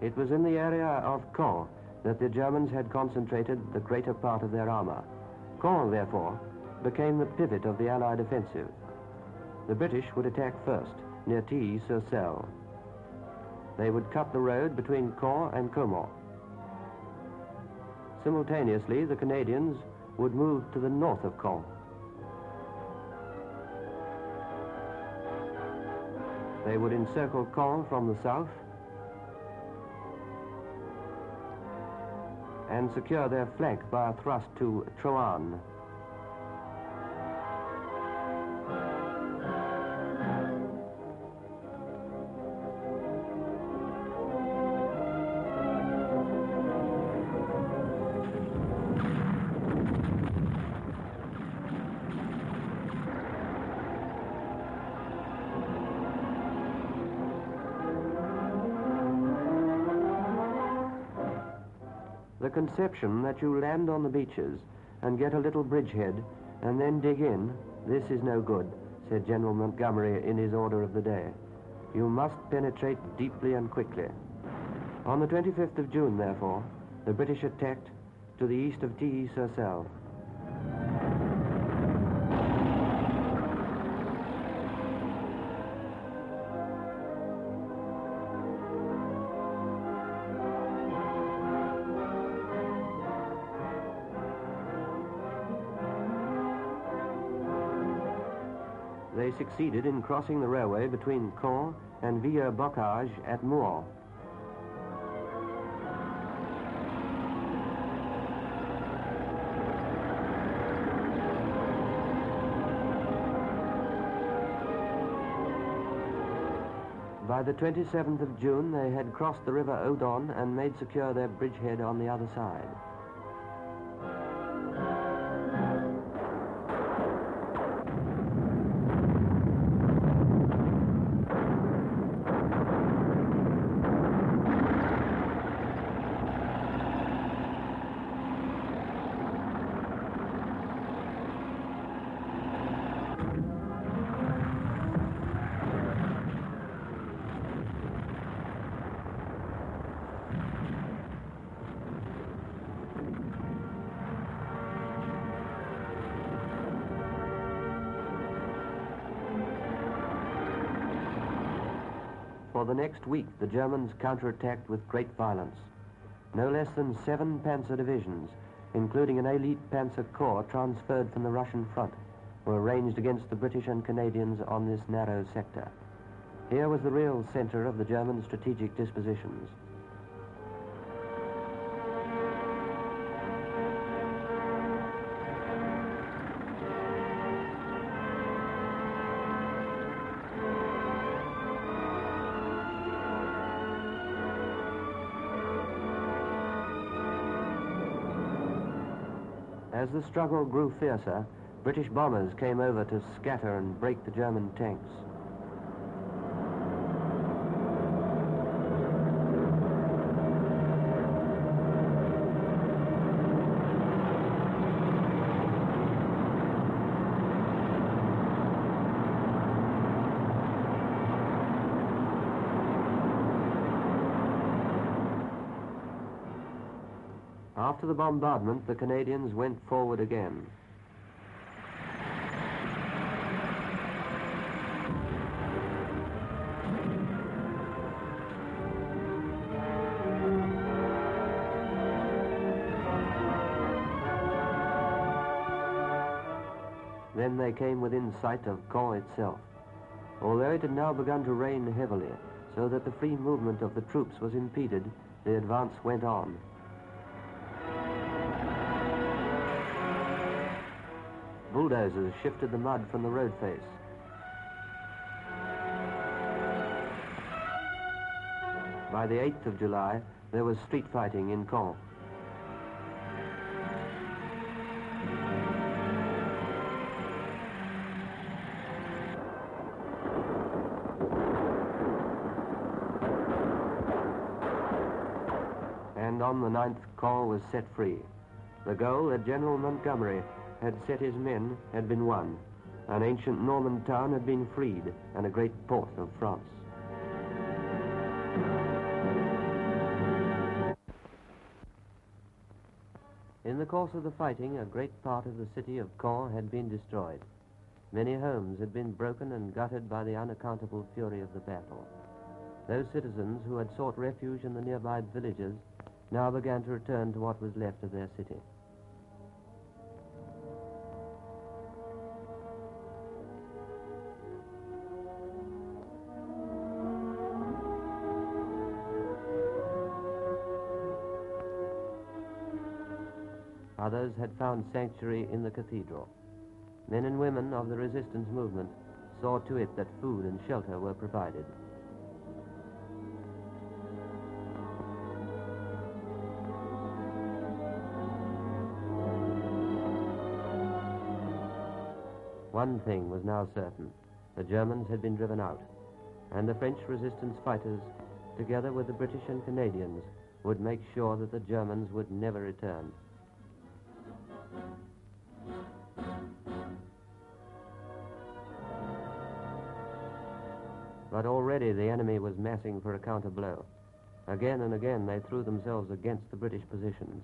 It was in the area of Caen that the Germans had concentrated the greater part of their armor. Caen, therefore, became the pivot of the Allied offensive. The British would attack first, near Tilly-sur-Selle. They would cut the road between Caen and Caumont. Simultaneously, the Canadians would move to the north of Caen. They would encircle Caen from the south and secure their flank by a thrust to Troarn. The conception that you land on the beaches and get a little bridgehead and then dig in, this is no good, said General Montgomery in his order of the day. You must penetrate deeply and quickly. On the 25th of June, therefore, the British attacked to the east of Tilly-sur-Selle. They succeeded in crossing the railway between Caen and Villers-Bocage at Moulins. By the 27th of June, they had crossed the river Odon and made secure their bridgehead on the other side. For the next week, the Germans counterattacked with great violence. No less than 7 panzer divisions, including an elite panzer corps transferred from the Russian front, were ranged against the British and Canadians on this narrow sector. Here was the real center of the German strategic dispositions. As the struggle grew fiercer, British bombers came over to scatter and break the German tanks. After the bombardment, the Canadians went forward again. Then they came within sight of Caen itself, although it had now begun to rain heavily, so that the free movement of the troops was impeded. The advance went on. Bulldozers shifted the mud from the road face. By the 8th of July, there was street fighting in Caen. And on the 9th, Caen was set free. The goal that General Montgomery had set his men had been won. An ancient Norman town had been freed and a great port of France. In the course of the fighting, a great part of the city of Caen had been destroyed. Many homes had been broken and gutted by the unaccountable fury of the battle. Those citizens who had sought refuge in the nearby villages now began to return to what was left of their city. Others had found sanctuary in the cathedral. Men and women of the resistance movement saw to it that food and shelter were provided. One thing was now certain. The Germans had been driven out, and the French resistance fighters, together with the British and Canadians, would make sure that the Germans would never return. But already the enemy was massing for a counter-blow. Again and again they threw themselves against the British positions.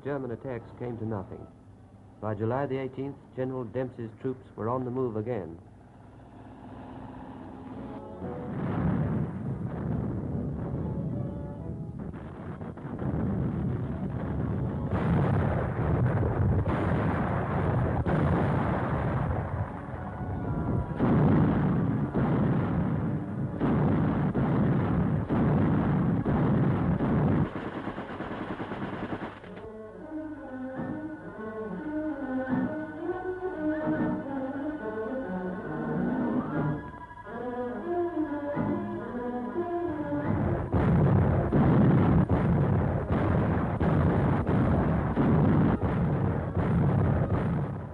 German attacks came to nothing. By July the 18th, General Dempsey's troops were on the move again.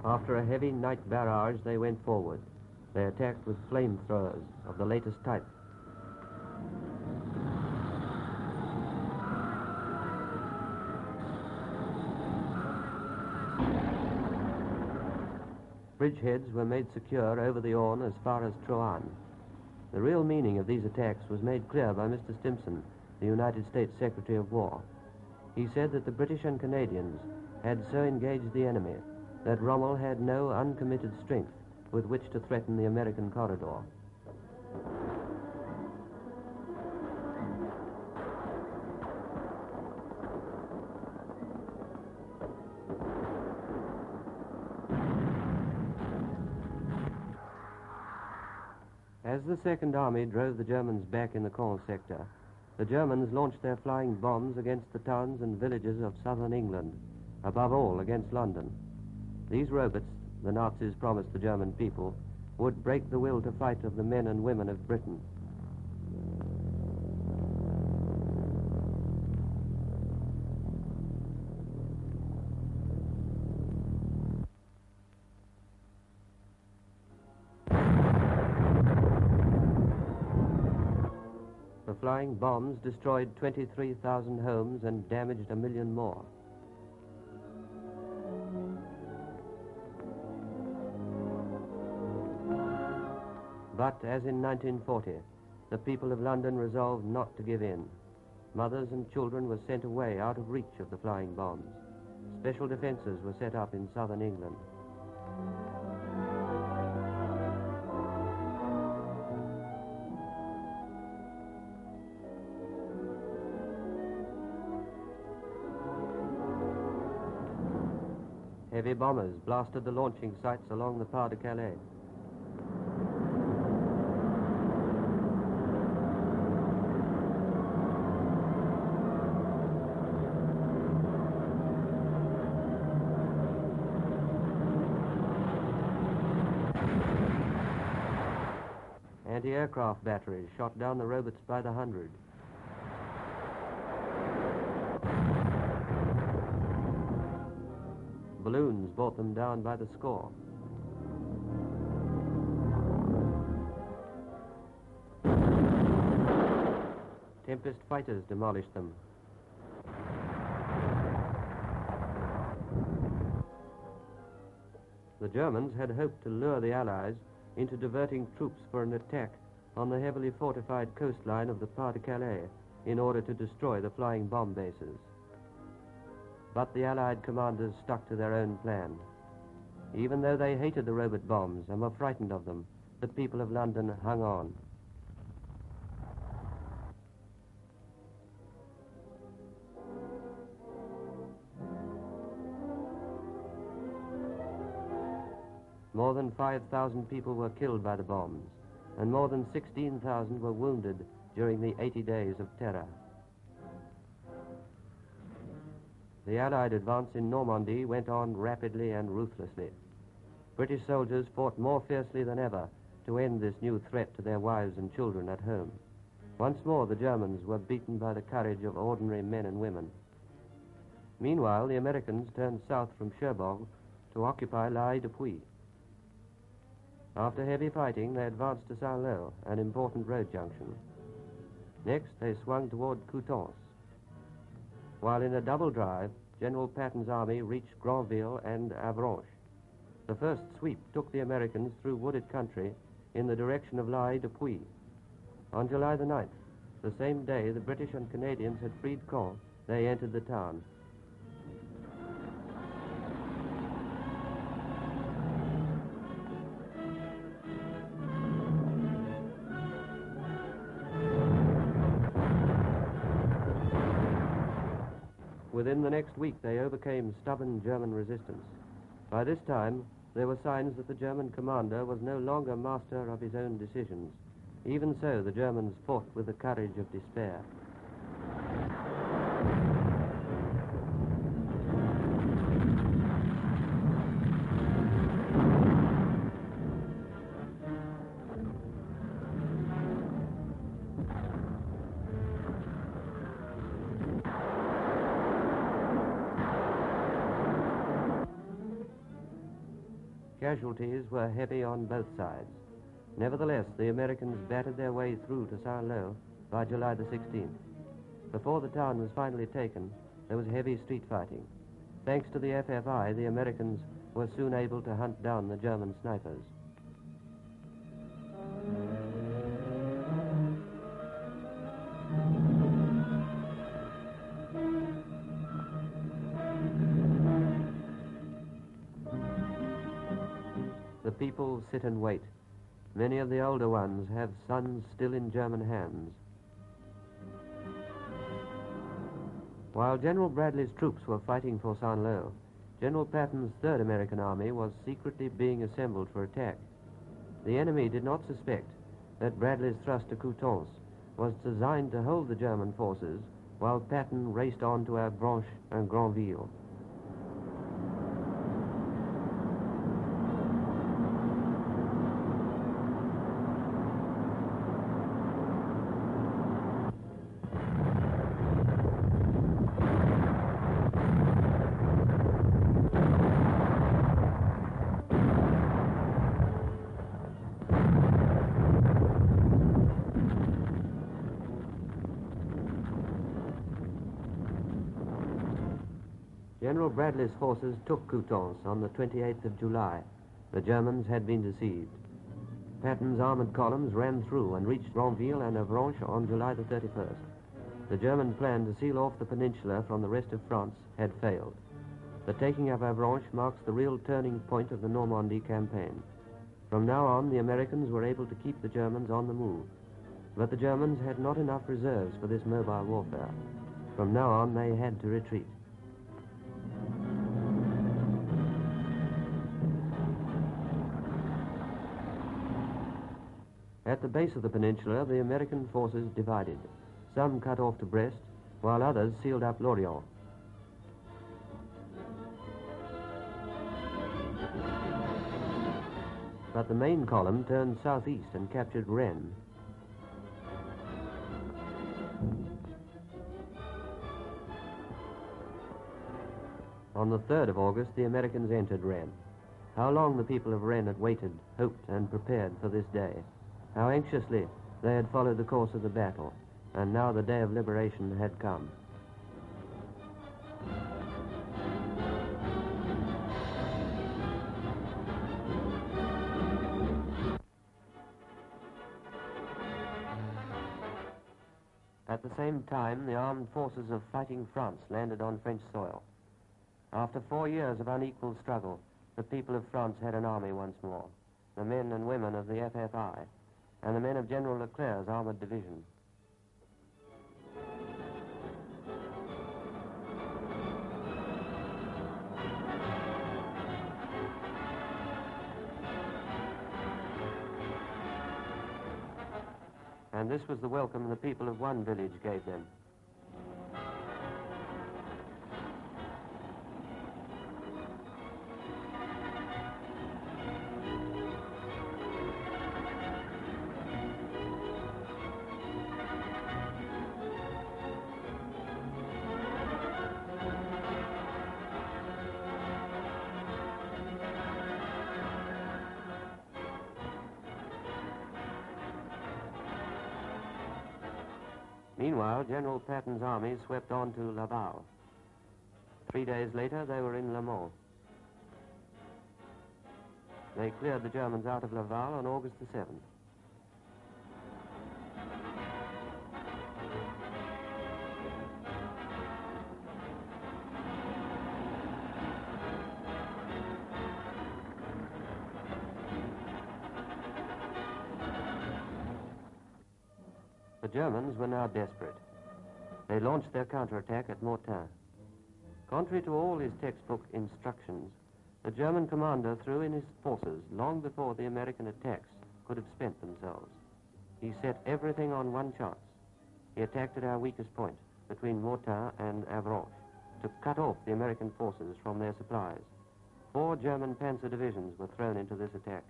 After a heavy night barrage, they went forward. They attacked with flamethrowers of the latest type. Bridgeheads were made secure over the Orne as far as Troarn. The real meaning of these attacks was made clear by Mr. Stimson, the United States Secretary of War. He said that the British and Canadians had so engaged the enemy that Rommel had no uncommitted strength with which to threaten the American corridor. As the Second Army drove the Germans back in the Caen sector, the Germans launched their flying bombs against the towns and villages of southern England, above all against London. These robots, the Nazis promised the German people, would break the will to fight of the men and women of Britain. The flying bombs destroyed 23,000 homes and damaged 1 million more. But, as in 1940, the people of London resolved not to give in. Mothers and children were sent away out of reach of the flying bombs. Special defenses were set up in southern England. Heavy bombers blasted the launching sites along the Pas de Calais. Anti-aircraft batteries shot down the robots by the hundred. Balloons brought them down by the score. Tempest fighters demolished them. The Germans had hoped to lure the Allies into diverting troops for an attack on the heavily fortified coastline of the Pas-de-Calais in order to destroy the flying bomb bases. But the Allied commanders stuck to their own plan. Even though they hated the robot bombs and were frightened of them, the people of London hung on. More than 5,000 people were killed by the bombs, and more than 16,000 were wounded during the 80 days of terror. The Allied advance in Normandy went on rapidly and ruthlessly. British soldiers fought more fiercely than ever to end this new threat to their wives and children at home. Once more, the Germans were beaten by the courage of ordinary men and women. Meanwhile, the Americans turned south from Cherbourg to occupy La Haye-du-Puy. After heavy fighting, they advanced to Saint-Lô, an important road junction. Next, they swung toward Coutances. While in a double drive, General Patton's army reached Granville and Avranches. The first sweep took the Americans through wooded country in the direction of La Haye-du-Puy. On July the 9th, the same day the British and Canadians had freed Caen, they entered the town. Within the next week, they overcame stubborn German resistance. By this time, there were signs that the German commander was no longer master of his own decisions. Even so, the Germans fought with the courage of despair. Casualties were heavy on both sides. Nevertheless, the Americans battered their way through to Saint-Lô by July the 16th. Before the town was finally taken, there was heavy street fighting. Thanks to the FFI, the Americans were soon able to hunt down the German snipers. The people sit and wait. Many of the older ones have sons still in German hands. While General Bradley's troops were fighting for Saint-Lô, General Patton's Third American Army was secretly being assembled for attack. The enemy did not suspect that Bradley's thrust to Coutances was designed to hold the German forces while Patton raced on to Avranches and Granville. General Bradley's forces took Coutances on the 28th of July. The Germans had been deceived. Patton's armored columns ran through and reached Granville and Avranches on July the 31st. The German plan to seal off the peninsula from the rest of France had failed. The taking of Avranches marks the real turning point of the Normandy campaign. From now on, the Americans were able to keep the Germans on the move. But the Germans had not enough reserves for this mobile warfare. From now on, they had to retreat. At the base of the peninsula, the American forces divided. Some cut off to Brest, while others sealed up Lorient. But the main column turned southeast and captured Rennes. On the 3rd of August, the Americans entered Rennes. How long the people of Rennes had waited, hoped, and prepared for this day. How anxiously they had followed the course of the battle, and now the day of liberation had come. At the same time, the armed forces of fighting France landed on French soil. After 4 years of unequal struggle, the people of France had an army once more, the men and women of the FFI, and the men of General Leclerc's armored division. And this was the welcome the people of one village gave them. Meanwhile, General Patton's army swept on to Laval. 3 days later, they were in Le Mans. They cleared the Germans out of Laval on August the 7th. The Germans were now desperate. They launched their counterattack at Mortain. Contrary to all his textbook instructions, the German commander threw in his forces long before the American attacks could have spent themselves. He set everything on one chance. He attacked at our weakest point, between Mortain and Avranches, to cut off the American forces from their supplies. 4 German panzer divisions were thrown into this attack.